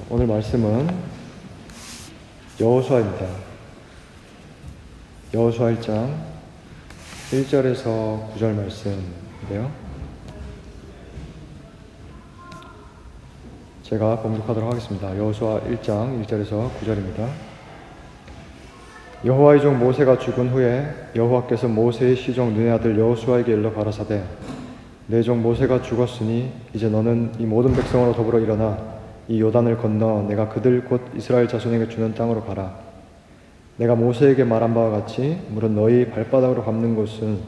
오늘 말씀은 여호수아입니다. 여호수아 1장 1절에서 9절 말씀인데요. 제가 봉독하도록 하겠습니다. 여호수아 1장 1절에서 9절입니다. 여호와의 종 모세가 죽은 후에 여호와께서 모세의 시종 눈의 아들 여호수아에게 일러 가라사대 내 종 모세가 죽었으니 이제 너는 이 모든 백성으로 더불어 일어나 이 요단을 건너 내가 그들 곧 이스라엘 자손에게 주는 땅으로 가라. 내가 모세에게 말한 바와 같이 물은 너희 발바닥으로 밟는 곳은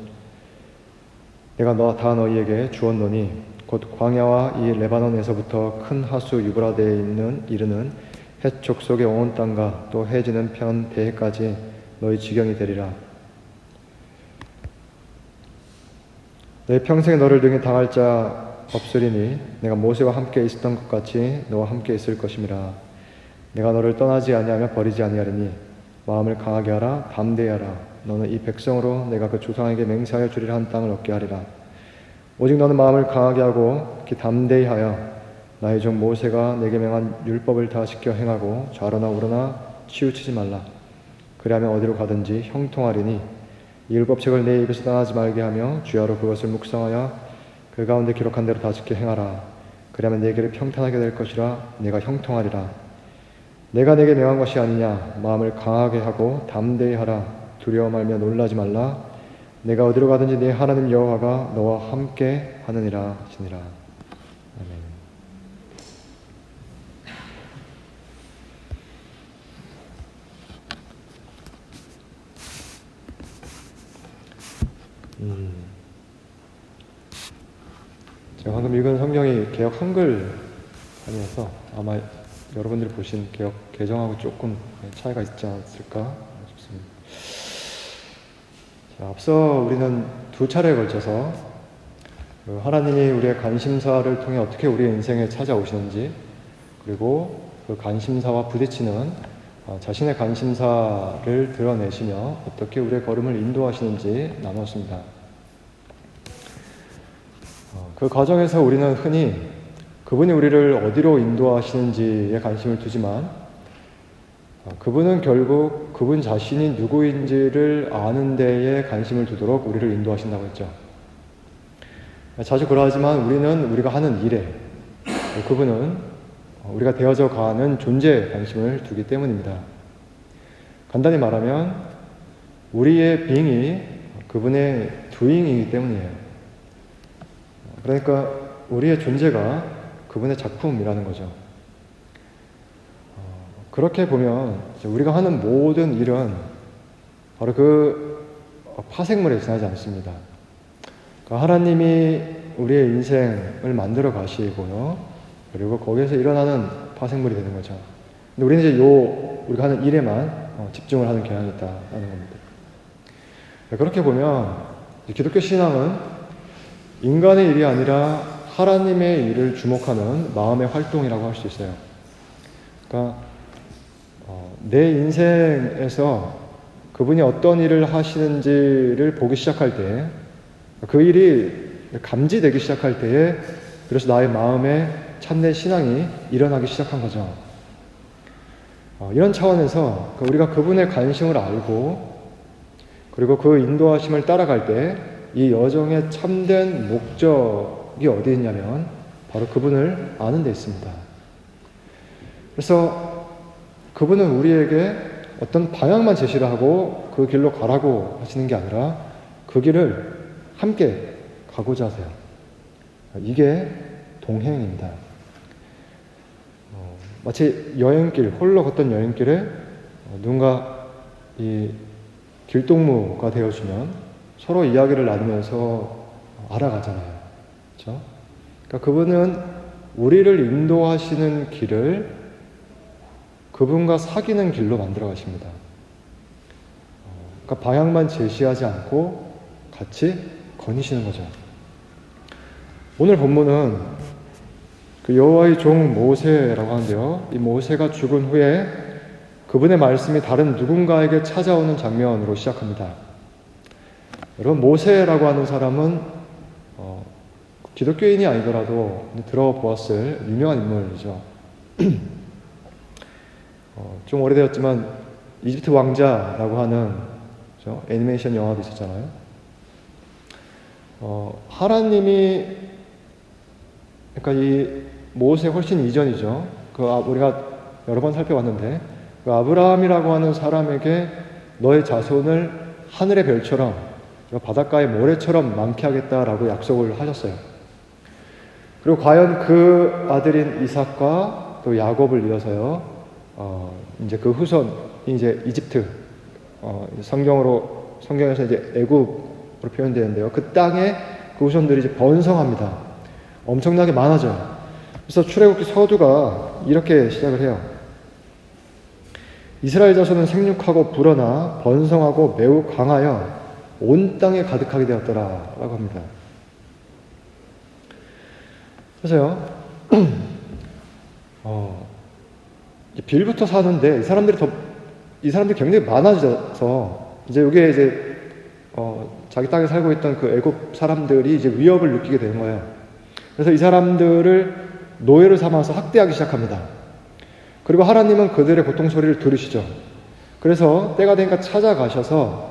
내가 다 너희에게 주었노니 곧 광야와 이 레바논에서부터 큰 하수 유브라데에 이르는 헷 족속의 온 땅과 또 해지는 편 대해까지 너희 지경이 되리라. 내 평생에 너를 등에 당할 자 없으리니 내가 모세와 함께 있었던 것 같이 너와 함께 있을 것임이라. 내가 너를 떠나지 아니하며 버리지 아니하리니 마음을 강하게 하라. 담대히 하라. 너는 이 백성으로 내가 그 조상에게 맹세하여 주리라 한 땅을 얻게 하리라. 오직 너는 마음을 강하게 하고 특히 담대히 하여 나의 종 모세가 내게 명한 율법을 다 지켜 행하고 좌로나 우로나 치우치지 말라. 그리하면 어디로 가든지 형통하리니 이 율법책을 내 입에서 떠나지 말게 하며 주야로 그것을 묵상하여 그 가운데 기록한 대로 다 지켜 행하라. 그리하면 내 길을 평탄하게 될 것이라. 내가 형통하리라. 내가 내게 명한 것이 아니냐. 마음을 강하게 하고 담대히 하라. 두려워 말며 놀라지 말라. 내가 어디로 가든지 네 하나님 여호와가 너와 함께 하느니라 하시니라. 아멘. 제가 방금 읽은 성경이 개역 한글판이어서 아마 여러분들이 보신 개역 개정하고 조금 차이가 있지 않았을까 싶습니다. 자, 앞서 우리는 두 차례에 걸쳐서 하나님이 우리의 관심사를 통해 어떻게 우리의 인생에 찾아오시는지, 그리고 그 관심사와 부딪히는 자신의 관심사를 드러내시며 어떻게 우리의 걸음을 인도하시는지 나눴습니다. 그 과정에서 우리는 흔히 그분이 우리를 어디로 인도하시는지에 관심을 두지만 그분은 결국 그분 자신이 누구인지를 아는 데에 관심을 두도록 우리를 인도하신다고 했죠. 자주 그러하지만 우리는 우리가 하는 일에, 그분은 우리가 되어져 가는 존재에 관심을 두기 때문입니다. 간단히 말하면 우리의 being이 그분의 doing이기 때문이에요. 그러니까 우리의 존재가 그분의 작품이라는 거죠. 그렇게 보면 우리가 하는 모든 일은 바로 그 파생물에 지나지 않습니다. 그러니까 하나님이 우리의 인생을 만들어 가시고요, 그리고 거기에서 일어나는 파생물이 되는 거죠. 근데 우리는 이제 우리가 하는 일에만 집중을 하는 경향이 있다는 겁니다. 그렇게 보면 기독교 신앙은 인간의 일이 아니라 하나님의 일을 주목하는 마음의 활동이라고 할 수 있어요. 그러니까 내 인생에서 그분이 어떤 일을 하시는지를 보기 시작할 때, 그 일이 감지되기 시작할 때에 그래서 나의 마음에 참된 신앙이 일어나기 시작한 거죠. 이런 차원에서 우리가 그분의 관심을 알고 그리고 그 인도하심을 따라갈 때 이 여정의 참된 목적이 어디 있냐면 바로 그분을 아는 데 있습니다. 그래서 그분은 우리에게 어떤 방향만 제시를 하고 그 길로 가라고 하시는 게 아니라 그 길을 함께 가고자 하세요. 이게 동행입니다. 마치 여행길, 홀로 걷던 여행길에 누군가 이 길동무가 되어주면 서로 이야기를 나누면서 알아가잖아요. 그렇죠? 그러니까 그분은 우리를 인도하시는 길을 그분과 사귀는 길로 만들어 가십니다. 그러니까 방향만 제시하지 않고 같이 거니시는 거죠. 오늘 본문은 그 여호와의 종 모세라고 하는데요. 이 모세가 죽은 후에 그분의 말씀이 다른 누군가에게 찾아오는 장면으로 시작합니다. 여러분, 모세라고 하는 사람은 기독교인이 아니더라도 들어보았을 유명한 인물이죠. 좀 오래되었지만 이집트 왕자라고 하는 그렇죠? 애니메이션 영화도 있었잖아요. 하나님이 그러니까 이 모세 훨씬 이전이죠. 우리가 여러 번 살펴봤는데 그 아브라함이라고 하는 사람에게 너의 자손을 하늘의 별처럼 바닷가의 모래처럼 많게 하겠다라고 약속을 하셨어요. 그리고 과연 그 아들인 이삭과 또 야곱을 이어서요, 이제 그 후손이 이제 이집트, 성경에서 이제 애굽으로 표현되는데요. 그 땅에 그 후손들이 이제 번성합니다. 엄청나게 많아져요. 그래서 출애굽기 서두가 이렇게 시작을 해요. 이스라엘 자손은 생육하고 불어나 번성하고 매우 강하여 온 땅에 가득하게 되었더라라고 합니다. 그래서요, 빌부터 사는데 이 사람들이 굉장히 많아져서 이제 이게 이제 자기 땅에 살고 있던 그 애굽 사람들이 이제 위협을 느끼게 되는 거예요. 그래서 이 사람들을 노예로 삼아서 학대하기 시작합니다. 그리고 하나님은 그들의 고통 소리를 들으시죠. 그래서 때가 되니까 찾아가셔서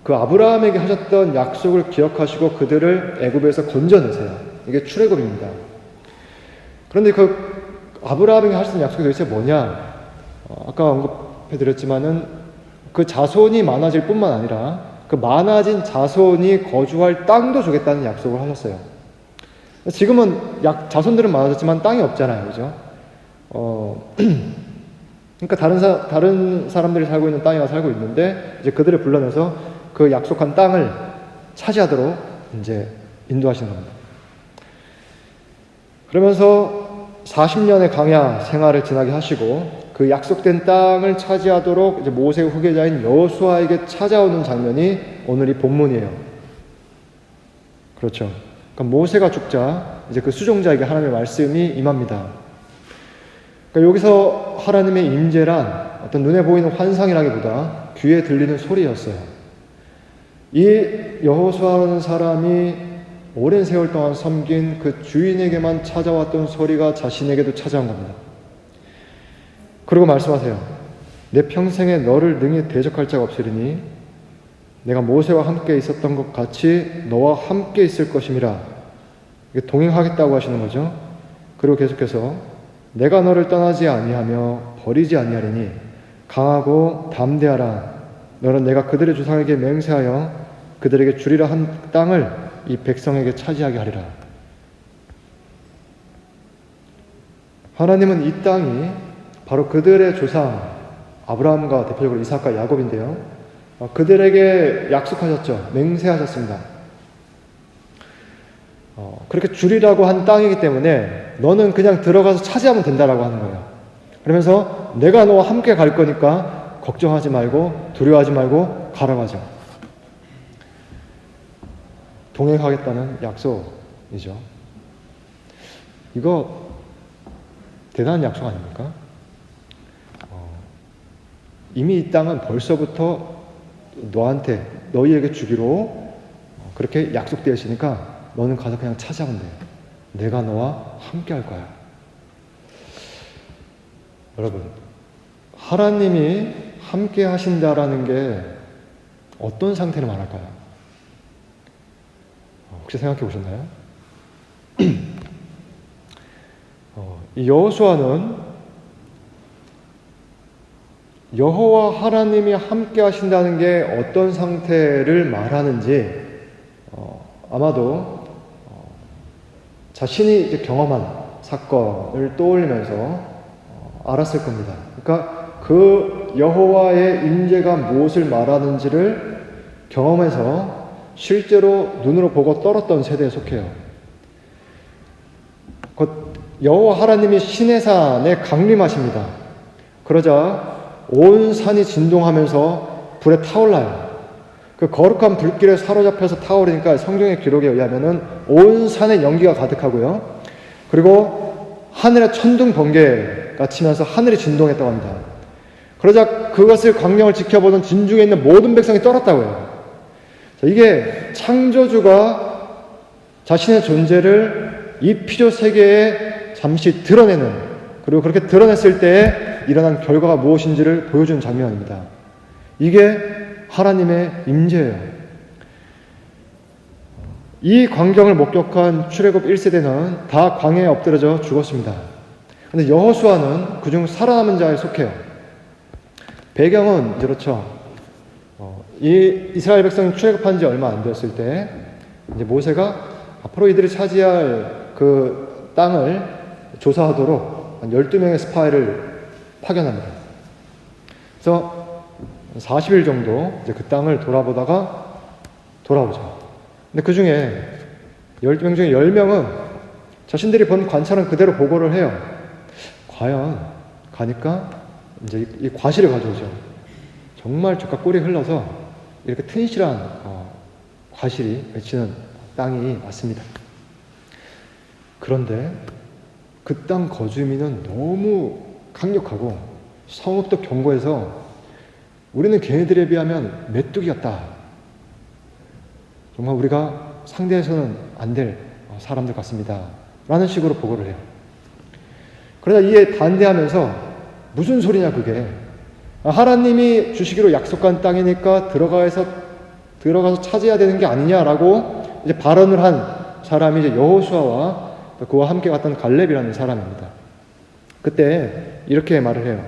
그 아브라함에게 하셨던 약속을 기억하시고 그들을 애굽에서 건져내세요. 이게 출애굽입니다. 그런데 그 아브라함에게 하셨던 약속이 도대체 뭐냐? 아까 언급해드렸지만은 그 자손이 많아질 뿐만 아니라 그 많아진 자손이 거주할 땅도 주겠다는 약속을 하셨어요. 지금은 자손들은 많아졌지만 땅이 없잖아요, 그죠? 그러니까 다른 사람들이 살고 있는 땅에 살고 있는데 이제 그들을 불러내서 그 약속한 땅을 차지하도록 이제 인도하시는 겁니다. 그러면서 40년의 광야 생활을 지나게 하시고 그 약속된 땅을 차지하도록 이제 모세의 후계자인 여호수아에게 찾아오는 장면이 오늘 이 본문이에요. 그렇죠. 그러니까 모세가 죽자 이제 그 수종자에게 하나님의 말씀이 임합니다. 그러니까 여기서 하나님의 임재란 어떤 눈에 보이는 환상이라기보다 귀에 들리는 소리였어요. 이 여호수아라는 사람이 오랜 세월 동안 섬긴 그 주인에게만 찾아왔던 소리가 자신에게도 찾아온 겁니다. 그리고 말씀하세요. 내 평생에 너를 능히 대적할 자가 없으리니 내가 모세와 함께 있었던 것 같이 너와 함께 있을 것임이라. 동행하겠다고 하시는 거죠. 그리고 계속해서 내가 너를 떠나지 아니하며 버리지 아니하리니 강하고 담대하라. 너는 내가 그들의 조상에게 맹세하여 그들에게 주리라 한 땅을 이 백성에게 차지하게 하리라. 하나님은 이 땅이 바로 그들의 조상 아브라함과 대표적으로 이삭과 야곱인데요. 그들에게 약속하셨죠. 맹세하셨습니다. 그렇게 주리라고 한 땅이기 때문에 너는 그냥 들어가서 차지하면 된다라고 하는 거예요. 그러면서 내가 너와 함께 갈 거니까 걱정하지 말고 두려워하지 말고 가라고 하죠. 동행하겠다는 약속이죠. 이거 대단한 약속 아닙니까? 이미 이 땅은 벌써부터 너희에게 주기로 그렇게 약속되어 있으니까 너는 가서 그냥 차지하면 돼. 내가 너와 함께 할 거야. 여러분, 하나님이 함께 하신다라는 게 어떤 상태를 말할까요? 혹시 생각해 보셨나요? 이 여호수아는 여호와 하나님이 함께 하신다는 게 어떤 상태를 말하는지 아마도 자신이 이제 경험한 사건을 떠올리면서 알았을 겁니다. 그러니까 그 여호와의 임재가 무엇을 말하는지를 경험해서 실제로 눈으로 보고 떨었던 세대에 속해요. 여호와 하나님이 시내산에 강림하십니다. 그러자 온 산이 진동하면서 불에 타올라요. 그 거룩한 불길에 사로잡혀서 타오르니까 성경의 기록에 의하면은 온 산에 연기가 가득하고요. 그리고 하늘에 천둥 번개가 치면서 하늘이 진동했다고 합니다. 그러자 그것을 광명을 지켜보던 진중에 있는 모든 백성이 떨었다고 해요. 이게 창조주가 자신의 존재를 이 피조 세계에 잠시 드러내는, 그리고 그렇게 드러냈을 때 일어난 결과가 무엇인지를 보여주는 장면입니다. 이게 하나님의 임재예요. 이 광경을 목격한 출애굽 1세대는 다 광야에 엎드려져 죽었습니다. 그런데 여호수아는 그중 살아남은 자에 속해요. 배경은 그렇죠. 이 이스라엘 백성이 출애굽한 지 얼마 안 되었을 때 이제 모세가 앞으로 이들이 차지할 그 땅을 조사하도록 한 12명의 스파이를 파견합니다. 그래서 40일 정도 이제 그 땅을 돌아보다가 돌아오죠. 근데 그 중에 12명 중에 10명은 자신들이 본 관찰은 그대로 보고를 해요. 과연 가니까 이제 이 과실을 가져오죠. 정말 족과 꿀이 흘러서 이렇게 튼실한 과실이 맺히는 땅이 맞습니다. 그런데 그 땅 거주민은 너무 강력하고 성읍도 견고해서 우리는 걔네들에 비하면 메뚜기 같다. 정말 우리가 상대해서는 안 될 사람들 같습니다. 라는 식으로 보고를 해요. 그러다 이에 반대하면서 무슨 소리냐 그게. 하나님이 주시기로 약속한 땅이니까 들어가서 차지해야 되는 게 아니냐라고 이제 발언을 한 사람이 이제 여호수아와 그와 함께 갔던 갈렙이라는 사람입니다. 그때 이렇게 말을 해요.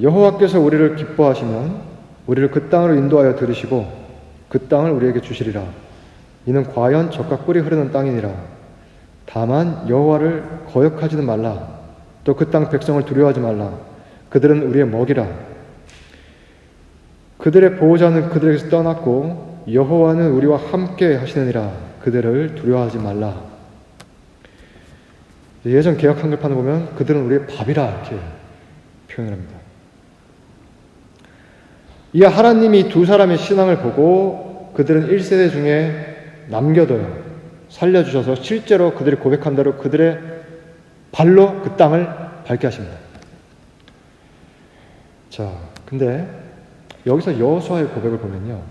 여호와께서 우리를 기뻐하시면 우리를 그 땅으로 인도하여 들으시고 그 땅을 우리에게 주시리라. 이는 과연 젖과 꿀이 흐르는 땅이니라. 다만 여호와를 거역하지는 말라. 또 그 땅 백성을 두려워하지 말라. 그들은 우리의 먹이라. 그들의 보호자는 그들에게서 떠났고 여호와는 우리와 함께 하시느니라. 그들을 두려워하지 말라. 예전 개역 한글판을 보면 그들은 우리의 밥이라 이렇게 표현을 합니다. 이 하나님이 두 사람의 신앙을 보고 그들은 1세대 중에 남겨둬요. 살려주셔서 실제로 그들이 고백한 대로 그들의 발로 그 땅을 밟게 하십니다. 자, 근데 여기서 여호수아의 고백을 보면요.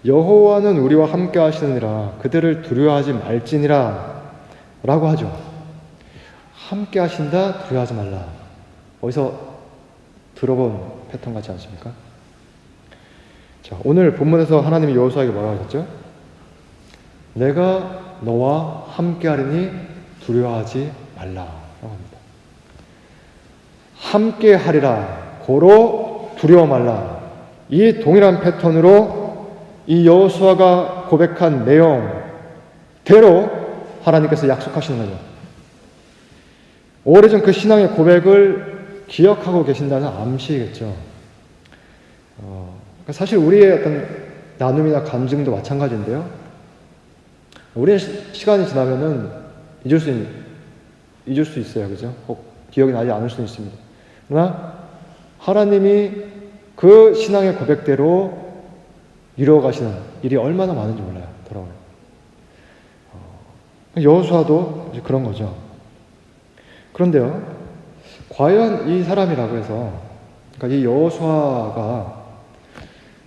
여호와는 우리와 함께 하시느니라. 그들을 두려워하지 말지니라. 라고 하죠. 함께 하신다, 두려워하지 말라. 어디서 들어본 패턴 같지 않습니까? 자, 오늘 본문에서 하나님이 여호수아에게 뭐라고 하셨죠? 내가 너와 함께 하리니 두려워하지 말라. 라고 합니다. 함께 하리라. 고로 두려워 말라. 이 동일한 패턴으로 이 여호수아가 고백한 내용대로 하나님께서 약속하시는 거죠. 오래전 그 신앙의 고백을 기억하고 계신다는 암시겠죠. 사실 우리의 어떤 나눔이나 간증도 마찬가지인데요. 우리는 시간이 지나면은 잊을 수 있어요. 그죠? 혹 기억이 나지 않을 수는 있습니다. 그러나 하나님이 그 신앙의 고백대로 이루어가시는 일이 얼마나 많은지 몰라요. 돌아오는. 여호수아도 이제 그런 거죠. 그런데요, 과연 이 사람이라고 해서, 그러니까 이 여호수아가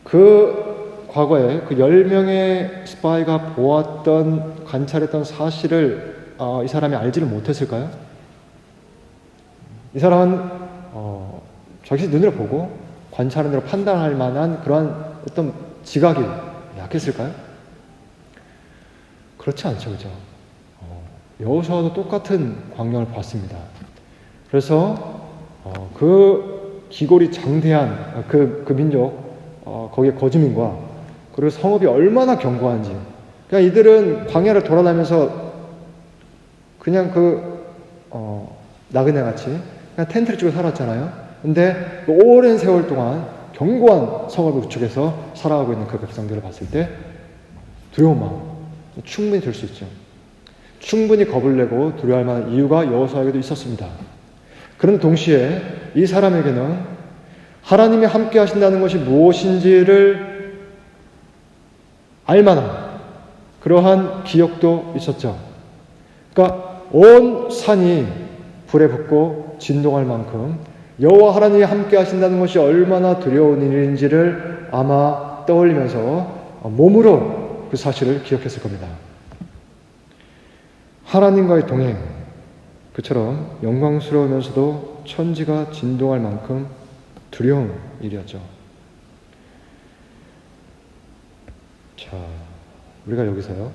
그 과거에 그 10명의 스파이가 보았던, 관찰했던 사실을 이 사람이 알지를 못했을까요? 이 사람은 자기 눈으로 보고 관찰한 대로 판단할 만한 그러한 어떤 지각이 약했을까요? 그렇지 않죠, 그죠? 여호수아도 똑같은 광경을 봤습니다. 그래서 그 기골이 장대한 그 민족, 거기에 거주민과 그리고 성읍이 얼마나 견고한지, 그냥 이들은 광야를 돌아다니면서 그냥 나그네 같이 그냥 텐트를 치고 살았잖아요. 근데 그 오랜 세월 동안 견고한 성읍을 구축해서 살아가고 있는 그 백성들을 봤을 때 두려운 마음 충분히 들 수 있죠. 충분히 겁을 내고 두려워할 만한 이유가 여호수아에게도 있었습니다. 그런데 동시에 이 사람에게는 하나님이 함께 하신다는 것이 무엇인지를 알만한 그러한 기억도 있었죠. 그러니까 온 산이 불에 붙고 진동할 만큼 여호와 하나님이 함께 하신다는 것이 얼마나 두려운 일인지를 아마 떠올리면서 몸으로 그 사실을 기억했을 겁니다. 하나님과의 동행, 그처럼 영광스러우면서도 천지가 진동할 만큼 두려운 일이었죠. 자, 우리가 여기서요.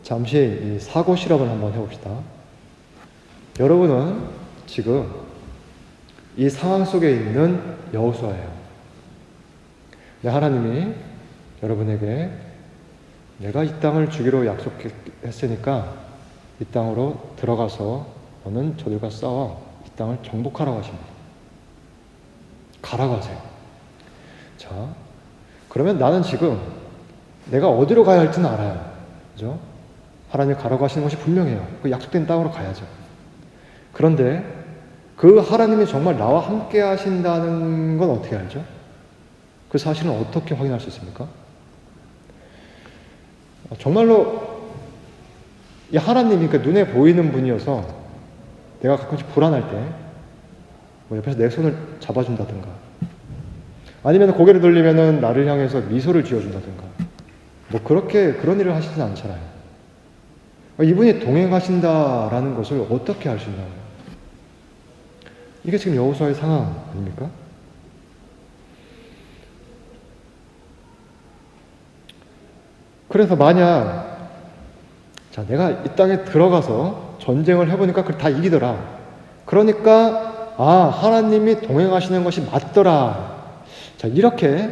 잠시 이 사고 실험을 한번 해봅시다. 여러분은 지금 이 상황 속에 있는 여호수아예요. 하나님이 여러분에게 내가 이 땅을 주기로 약속했으니까 이 땅으로 들어가서 너는 저들과 싸워 이 땅을 정복하라고 하십니다. 가라고 하세요. 자, 그러면 나는 지금 내가 어디로 가야 할지는 알아요. 그죠? 하나님이 가라고 하시는 것이 분명해요. 그 약속된 땅으로 가야죠. 그런데 그 하나님이 정말 나와 함께 하신다는 건 어떻게 알죠? 그 사실은 어떻게 확인할 수 있습니까? 정말로 이 하나님이 그 눈에 보이는 분이어서 내가 가끔씩 불안할 때 뭐 옆에서 내 손을 잡아준다든가 아니면 고개를 돌리면은 나를 향해서 미소를 지어준다든가 뭐 그런 일을 하시진 않잖아요. 이분이 동행하신다라는 것을 어떻게 알 수 있나요? 이게 지금 여호수아의 상황 아닙니까? 그래서 만약 자 내가 이 땅에 들어가서 전쟁을 해보니까 그걸 다 이기더라. 그러니까 하나님이 동행하시는 것이 맞더라. 자 이렇게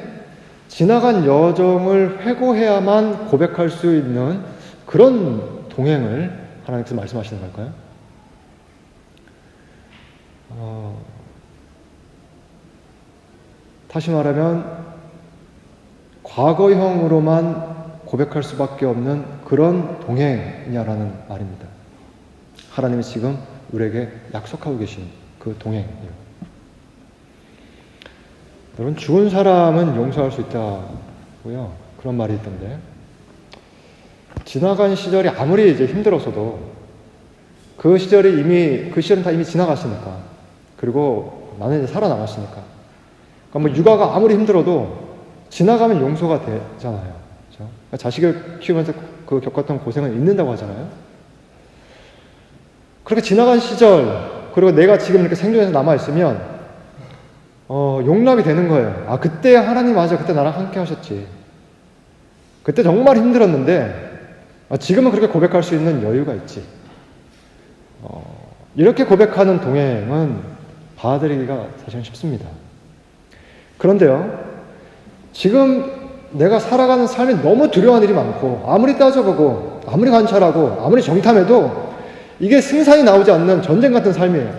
지나간 여정을 회고해야만 고백할 수 있는 그런 동행을 하나님께서 말씀하시는 걸까요? 다시 말하면 과거형으로만 고백할 수밖에 없는 그런 동행이냐라는 말입니다. 하나님이 지금 우리에게 약속하고 계신 그 동행이에요. 여러분 죽은 사람은 용서할 수 있다고요. 그런 말이 있던데 지나간 시절이 아무리 이제 힘들었어도 그 시절은 다 이미 지나갔으니까 그리고 나는 이제 살아남았으니까 그러니까 뭐 육아가 아무리 힘들어도 지나가면 용서가 되잖아요. 그렇죠? 그러니까 자식을 키우면서 그 겪었던 고생은 잊는다고 하잖아요. 그렇게 지나간 시절 그리고 내가 지금 이렇게 생존해서 남아있으면 용납이 되는 거예요. 그때 하나님 맞아. 그때 나랑 함께 하셨지. 그때 정말 힘들었는데 지금은 그렇게 고백할 수 있는 여유가 있지. 이렇게 고백하는 동행은 받아들이기가 사실은 쉽습니다. 그런데요, 지금 내가 살아가는 삶이 너무 두려운 일이 많고 아무리 따져보고 아무리 관찰하고 아무리 정탐해도 이게 승산이 나오지 않는 전쟁 같은 삶이에요.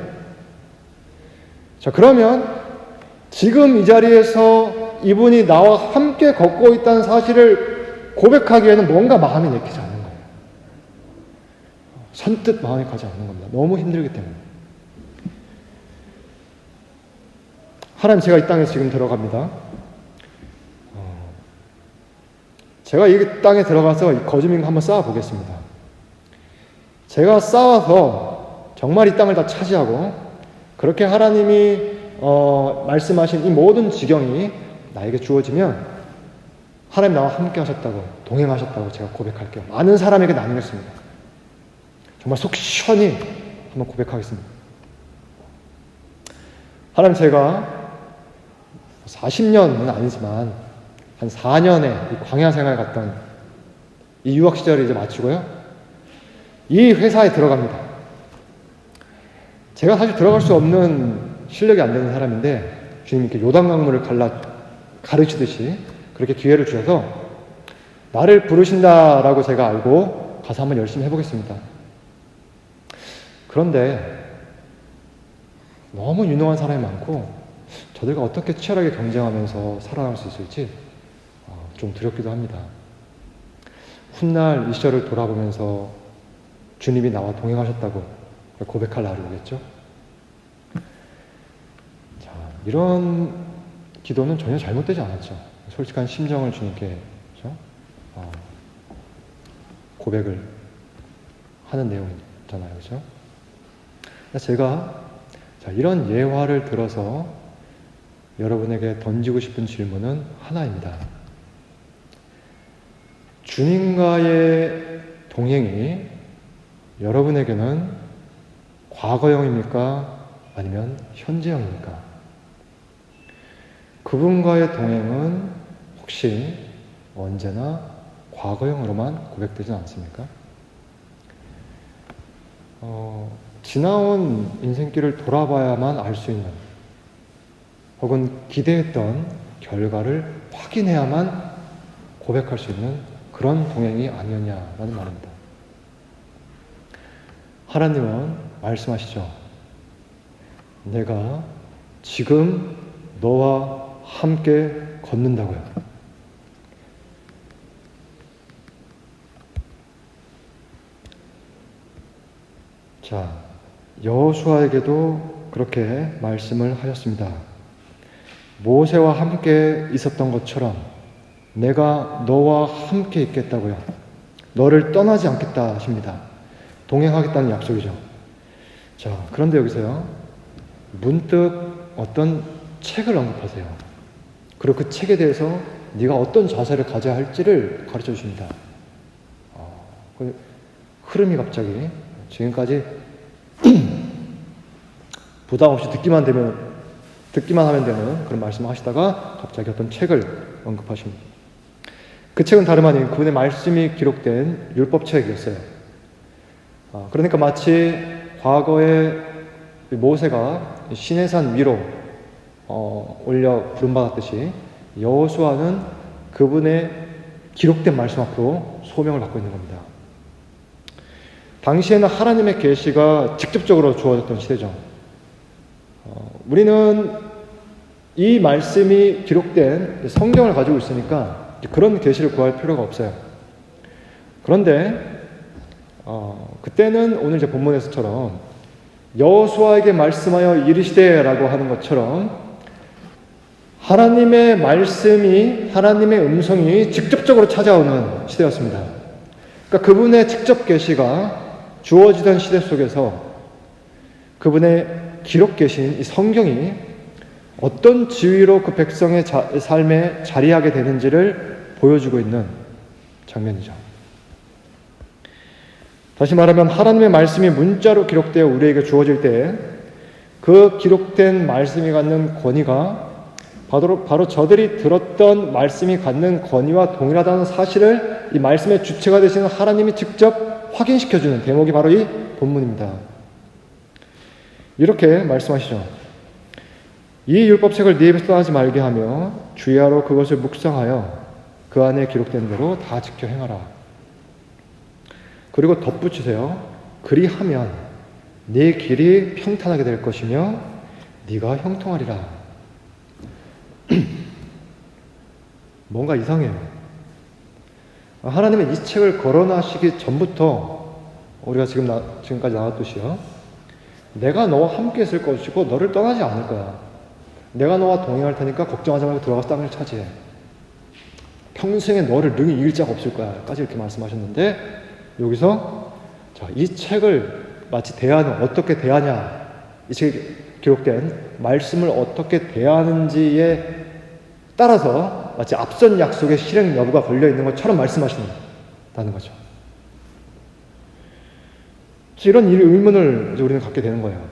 자, 그러면 지금 이 자리에서 이분이 나와 함께 걷고 있다는 사실을 고백하기에는 뭔가 마음이 내키지 않는 거예요. 선뜻 마음이 가지 않는 겁니다. 너무 힘들기 때문에. 하나님, 제가 이 땅에 지금 들어갑니다. 제가 이 땅에 들어가서 이 거짓민과 한번 쌓아보겠습니다. 제가 쌓아서 정말 이 땅을 다 차지하고 그렇게 하나님이 말씀하신 이 모든 지경이 나에게 주어지면 하나님 나와 함께 하셨다고 동행하셨다고 제가 고백할게요. 많은 사람에게 나누겠습니다. 정말 속 시원히 한번 고백하겠습니다. 하나님, 제가 40년은 아니지만 한 4년의 이 광야 생활 갔던 이 유학 시절을 이제 마치고요. 이 회사에 들어갑니다. 제가 사실 들어갈 수 없는 실력이 안 되는 사람인데 주님이 이렇게 요단강물을 가르치듯이 그렇게 기회를 주셔서 나를 부르신다라고 제가 알고 가서 한번 열심히 해보겠습니다. 그런데 너무 유능한 사람이 많고 저들과 어떻게 치열하게 경쟁하면서 살아갈 수 있을지 좀 두렵기도 합니다. 훗날 이 시절을 돌아보면서 주님이 나와 동행하셨다고 고백할 날이 오겠죠? 자, 이런 기도는 전혀 잘못되지 않았죠. 솔직한 심정을 주님께 그렇죠? 고백을 하는 내용이잖아요. 그렇죠? 제가 이런 예화를 들어서 여러분에게 던지고 싶은 질문은 하나입니다. 주님과의 동행이 여러분에게는 과거형입니까? 아니면 현재형입니까? 그분과의 동행은 혹시 언제나 과거형으로만 고백되지 않습니까? 지나온 인생길을 돌아봐야만 알 수 있는, 혹은 기대했던 결과를 확인해야만 고백할 수 있는 그런 동행이 아니었냐라는 말입니다. 하나님은 말씀하시죠. 내가 지금 너와 함께 걷는다고요. 자, 여호수아에게도 그렇게 말씀을 하셨습니다. 모세와 함께 있었던 것처럼 내가 너와 함께 있겠다고요. 너를 떠나지 않겠다 하십니다. 동행하겠다는 약속이죠. 자, 그런데 여기서요, 문득 어떤 책을 언급하세요. 그리고 그 책에 대해서 네가 어떤 자세를 가져야 할지를 가르쳐 주십니다. 그 흐름이 갑자기 지금까지 부담 없이 듣기만 하면 되는 그런 말씀을 하시다가 갑자기 어떤 책을 언급하십니다. 그 책은 다름 아닌 그분의 말씀이 기록된 율법책이었어요. 그러니까 마치 과거에 모세가 시내산 위로 올려 부름받았듯이 여호수아는 그분의 기록된 말씀 앞으로 소명을 받고 있는 겁니다. 당시에는 하나님의 계시가 직접적으로 주어졌던 시대죠. 우리는 이 말씀이 기록된 성경을 가지고 있으니까 그런 계시를 구할 필요가 없어요. 그런데 그때는 오늘 이제 본문에서처럼 여호수아에게 말씀하여 이르시되라고 하는 것처럼 하나님의 말씀이, 하나님의 음성이 직접적으로 찾아오는 시대였습니다. 그러니까 그분의 직접 계시가 주어지던 시대 속에서 그분의 기록 계신 이 성경이 어떤 지위로 그 백성의 삶에 자리하게 되는지를 보여주고 있는 장면이죠. 다시 말하면 하나님의 말씀이 문자로 기록되어 우리에게 주어질 때 그 기록된 말씀이 갖는 권위가 바로 저들이 들었던 말씀이 갖는 권위와 동일하다는 사실을 이 말씀의 주체가 되시는 하나님이 직접 확인시켜주는 대목이 바로 이 본문입니다. 이렇게 말씀하시죠. 이 율법책을 네 입에서 떠나지 말게 하며 주야로 그것을 묵상하여 그 안에 기록된 대로 다 지켜 행하라. 그리고 덧붙이세요. 그리하면 네 길이 평탄하게 될 것이며 네가 형통하리라. 뭔가 이상해요. 하나님은 이 책을 거론하시기 전부터 우리가 지금까지 나왔듯이요, 내가 너와 함께 있을 것이고 너를 떠나지 않을 거야. 내가 너와 동행할 테니까 걱정하지 말고 들어가서 땅을 차지해. 평생에 너를 능히 이길 자가 없을 거야. 까지 이렇게 말씀하셨는데 여기서 자, 이 책을 마치 어떻게 대하냐, 이 책에 기록된 말씀을 어떻게 대하는지에 따라서 마치 앞선 약속의 실행 여부가 걸려있는 것처럼 말씀하신다는 거죠. 이런 의문을 우리는 갖게 되는 거예요.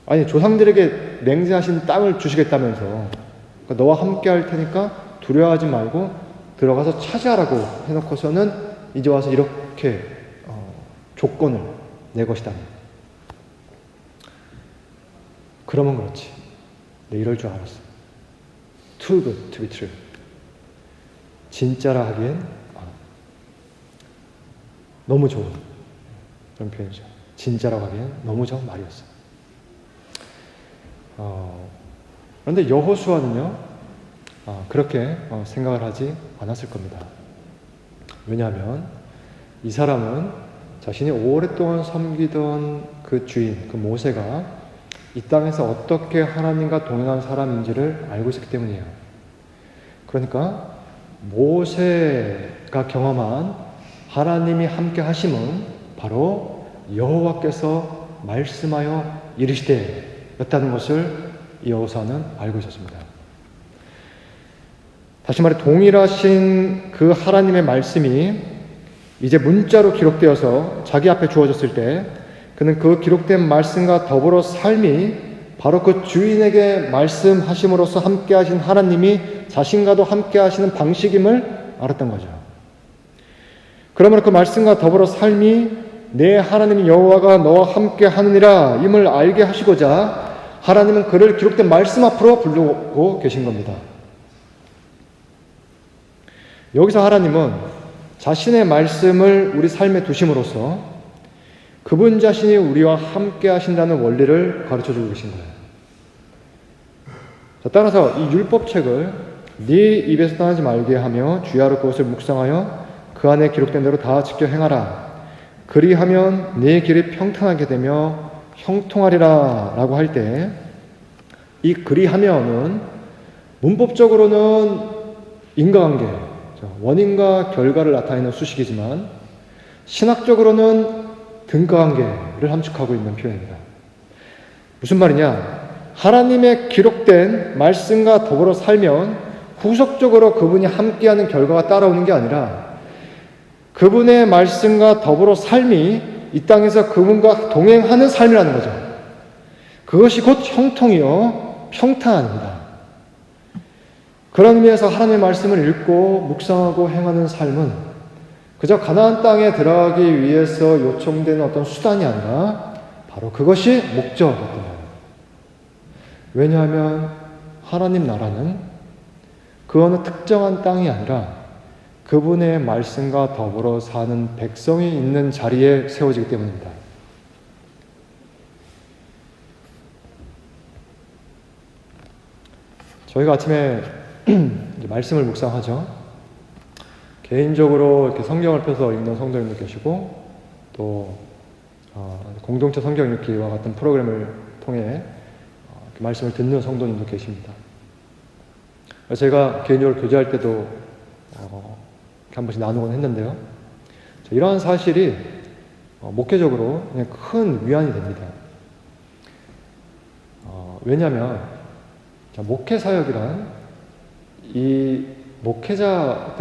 아니, 조상들에게 맹세하신 땅을 주시겠다면서, 그러니까 너와 함께 할 테니까 두려워하지 말고 들어가서 차지하라고 해놓고서는 이제 와서 이렇게 조건을 내 것이다. 그러면 그렇지. 내 이럴 줄 알았어. Too good to be true. 진짜라 하기엔 너무 좋은 그런 표현이죠. 진짜라고 하기엔 너무 좋은 말이었어. 그런데 여호수아는요, 그렇게 생각을 하지 않았을 겁니다. 왜냐하면 이 사람은 자신이 오랫동안 섬기던 그 주인, 그 모세가 이 땅에서 어떻게 하나님과 동행한 사람인지를 알고 있었기 때문이에요. 그러니까 모세가 경험한 하나님이 함께 하심은 바로 여호와께서 말씀하여 이르시되 였다는 것을 이 여호수아는 알고 있었습니다. 다시 말해 동일하신 그 하나님의 말씀이 이제 문자로 기록되어서 자기 앞에 주어졌을 때 그는 그 기록된 말씀과 더불어 삶이 바로 그 주인에게 말씀하심으로써 함께 하신 하나님이 자신과도 함께 하시는 방식임을 알았던 거죠. 그러므로 그 말씀과 더불어 삶이 내 하나님 여호와가 너와 함께 하느니라 임을 알게 하시고자 하나님은 그를 기록된 말씀 앞으로 부르고 계신 겁니다. 여기서 하나님은 자신의 말씀을 우리 삶에 두심으로써 그분 자신이 우리와 함께 하신다는 원리를 가르쳐주고 계신 거예요. 자, 따라서 이 율법책을 네 입에서 떠나지 말게 하며 주야로 그것을 묵상하여 그 안에 기록된 대로 다 지켜 행하라. 그리하면 네 길이 평탄하게 되며 형통하리라 라고 할 때 이 그리하면은 문법적으로는 인과관계, 원인과 결과를 나타내는 수식이지만 신학적으로는 등가관계를 함축하고 있는 표현입니다. 무슨 말이냐? 하나님의 기록된 말씀과 더불어 살면 후속적으로 그분이 함께하는 결과가 따라오는 게 아니라 그분의 말씀과 더불어 삶이 이 땅에서 그분과 동행하는 삶이라는 거죠. 그것이 곧 형통이요 평탄입니다. 그런 의미에서 하나님의 말씀을 읽고 묵상하고 행하는 삶은 그저 가나안 땅에 들어가기 위해서 요청되는 어떤 수단이 아니라 바로 그것이 목적이었던 거예요. 왜냐하면 하나님 나라는 그 어느 특정한 땅이 아니라 그분의 말씀과 더불어 사는 백성이 있는 자리에 세워지기 때문입니다. 저희가 아침에 말씀을 묵상하죠. 개인적으로 이렇게 성경을 펴서 읽는 성도님도 계시고 또 공동체 성경 읽기와 같은 프로그램을 통해 말씀을 듣는 성도님도 계십니다. 제가 개인적으로 교제할 때도 한 번씩 나누곤 했는데요. 이러한 사실이 목회적으로 그냥 큰 위안이 됩니다. 왜냐하면 목회 사역이란 이 목회자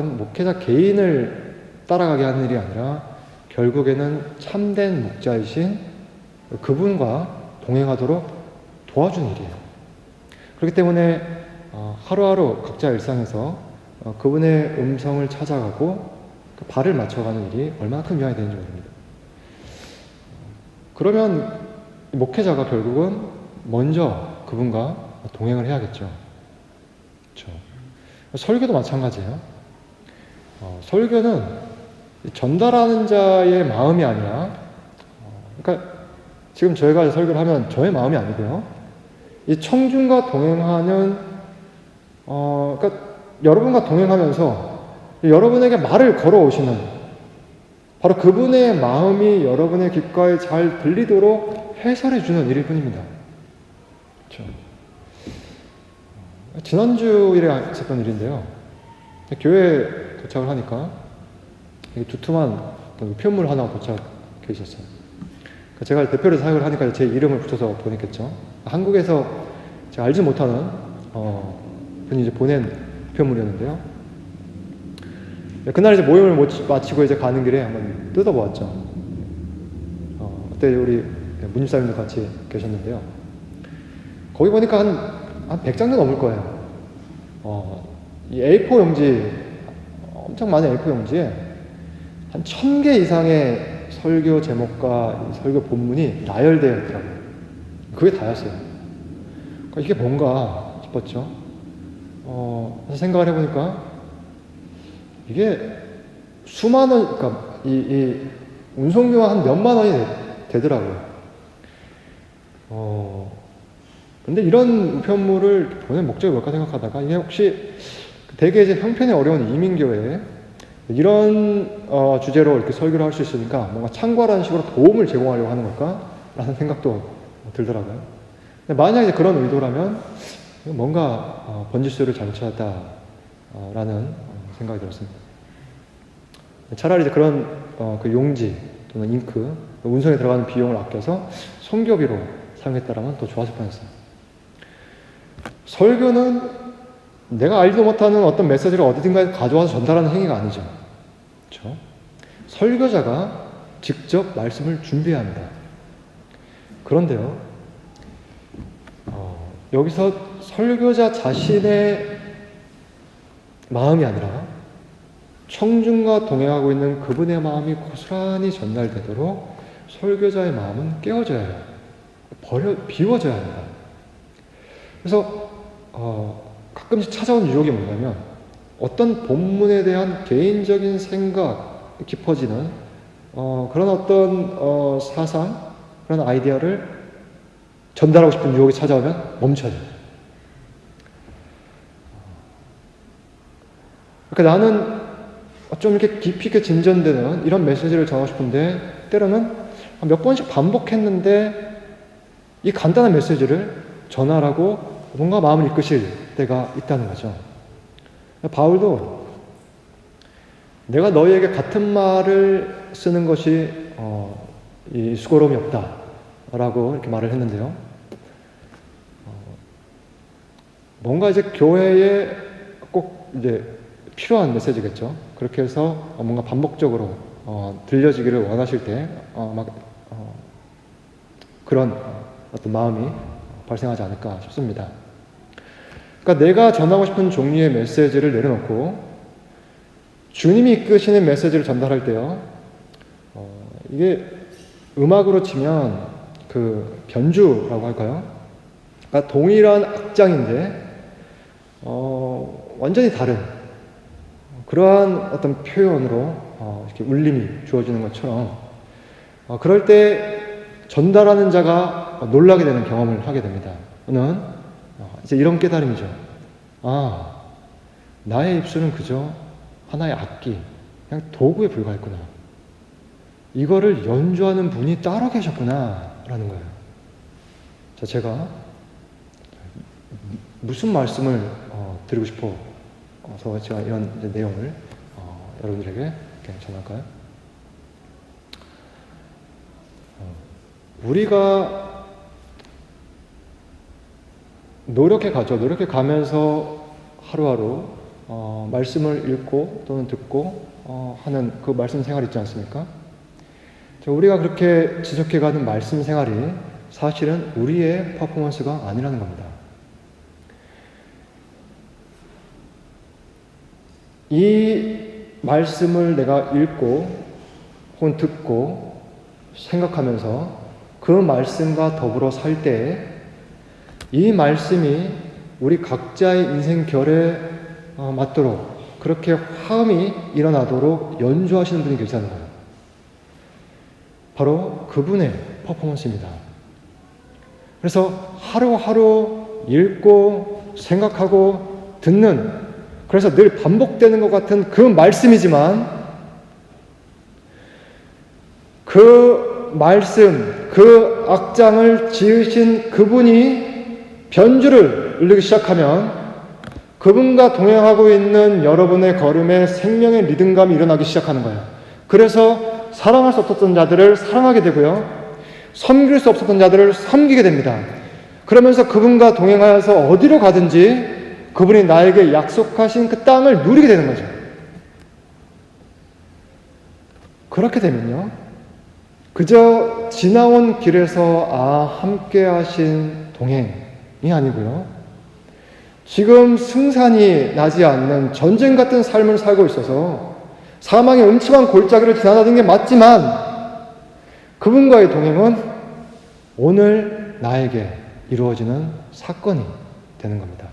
개인을 따라가게 하는 일이 아니라 결국에는 참된 목자이신 그분과 동행하도록 도와주는 일이에요. 그렇기 때문에 하루하루 각자 일상에서 그분의 음성을 찾아가고 그 발을 맞춰가는 일이 얼마나 큰 위안이 되는지 모릅니다. 그러면 목회자가 결국은 먼저 그분과 동행을 해야겠죠. 그렇죠. 설교도 마찬가지예요. 설교는 전달하는 자의 마음이 아니라, 그러니까 지금 저희가 설교를 하면 저의 마음이 아니고요. 이 청중과 동행하는, 그러니까 여러분과 동행하면서 여러분에게 말을 걸어오시는 바로 그분의 마음이 여러분의 귓가에 잘 들리도록 해설해주는 일일 뿐입니다. 그렇죠. 지난주일에 있었던 일인데요. 교회에 도착을 하니까 두툼한 우편물 하나 도착해 있었어요. 제가 대표로 사역을 하니까 제 이름을 붙여서 보냈겠죠. 한국에서 제가 알지 못하는 분이 이제 보낸 우편물이었는데요. 그날 이제 모임을 마치고 이제 가는 길에 한번 뜯어보았죠. 그때 우리 문집사님도 같이 계셨는데요. 거기 보니까 한 100장도 넘을 거예요. 이 A4 용지, 엄청 많은 A4 용지에 한 1000개 이상의 설교 제목과 설교 본문이 나열되어 있더라고요. 그게 다였어요. 그러니까 이게 뭔가 싶었죠. 그래서 생각을 해보니까 이게 수많은, 그러니까 이 운송료가 한 몇만 원이 되더라고요. 근데 이런 우편물을 보낸 목적이 뭘까 생각하다가 이게 혹시 대개 이제 형편이 어려운 이민교회에 이런 주제로 이렇게 설교를 할 수 있으니까 뭔가 참고하라는 식으로 도움을 제공하려고 하는 걸까? 라는 생각도 들더라고요. 근데 만약 이제 그런 의도라면 뭔가 번지수를 잘못 찾았다 라는 생각이 들었습니다. 차라리 이제 그런 그 용지 또는 잉크, 운송에 들어가는 비용을 아껴서 선교비로 사용했다라면 더 좋았을 뻔했어요. 설교는 내가 알지도 못하는 어떤 메시지를 어디든가 가져와서 전달하는 행위가 아니죠. 그렇죠? 설교자가 직접 말씀을 준비해야 합니다. 그런데요, 여기서 설교자 자신의 마음이 아니라 청중과 동행하고 있는 그분의 마음이 고스란히 전달되도록 설교자의 마음은 깨워져야 해요. 비워져야 합니다. 그래서 가끔씩 찾아온 유혹이 뭐냐면 어떤 본문에 대한 개인적인 생각, 깊어지는 그런 어떤 사상, 그런 아이디어를 전달하고 싶은 유혹이 찾아오면 멈춰야 돼요. 그러니까 나는 좀 이렇게 깊이 있게 진전되는 이런 메시지를 전하고 싶은데 때로는 몇 번씩 반복했는데 이 간단한 메시지를 전하라고 뭔가 마음을 이끄실 때가 있다는 거죠. 바울도 내가 너희에게 같은 말을 쓰는 것이 이 수고로움이 없다라고 이렇게 말을 했는데요. 뭔가 이제 교회에 꼭 이제 필요한 메시지겠죠. 그렇게 해서 뭔가 반복적으로 들려지기를 원하실 때 그런 어떤 마음이 발생하지 않을까 싶습니다. 그러니까 내가 전하고 싶은 종류의 메시지를 내려놓고 주님이 이끄시는 메시지를 전달할 때요, 이게 음악으로 치면 그 변주라고 할까요? 그러니까 동일한 악장인데 완전히 다른 그러한 어떤 표현으로 이렇게 울림이 주어지는 것처럼 그럴 때 전달하는 자가 놀라게 되는 경험을 하게 됩니다. 저는 이제 이런 깨달음이죠. 나의 입술은 그저 하나의 악기, 그냥 도구에 불과했구나. 이거를 연주하는 분이 따로 계셨구나 라는 거예요. 자, 제가 무슨 말씀을 드리고 싶어서 제가 이런 이제 내용을 여러분들에게 이렇게 전할까요? 우리가 노력해 가면서 하루하루 말씀을 읽고 또는 듣고 하는 그 말씀 생활 있지 않습니까? 우리가 그렇게 지속해가는 말씀 생활이 사실은 우리의 퍼포먼스가 아니라는 겁니다. 이 말씀을 내가 읽고 혹은 듣고 생각하면서 그 말씀과 더불어 살 때에 이 말씀이 우리 각자의 인생 결에 맞도록 그렇게 화음이 일어나도록 연주하시는 분이 계시다는 거예요. 바로 그분의 퍼포먼스입니다. 그래서 하루하루 읽고 생각하고 듣는, 그래서 늘 반복되는 것 같은 그 말씀이지만 그 말씀, 그 악장을 지으신 그분이 변주를 울리기 시작하면 그분과 동행하고 있는 여러분의 걸음에 생명의 리듬감이 일어나기 시작하는 거예요. 그래서 사랑할 수 없었던 자들을 사랑하게 되고요, 섬길 수 없었던 자들을 섬기게 됩니다. 그러면서 그분과 동행하여서 어디로 가든지 그분이 나에게 약속하신 그 땅을 누리게 되는 거죠. 그렇게 되면요, 그저 지나온 길에서 함께 하신 동행이 아니고요, 지금 승산이 나지 않는 전쟁 같은 삶을 살고 있어서 사망의 음침한 골짜기를 지나다니는 게 맞지만 그분과의 동행은 오늘 나에게 이루어지는 사건이 되는 겁니다.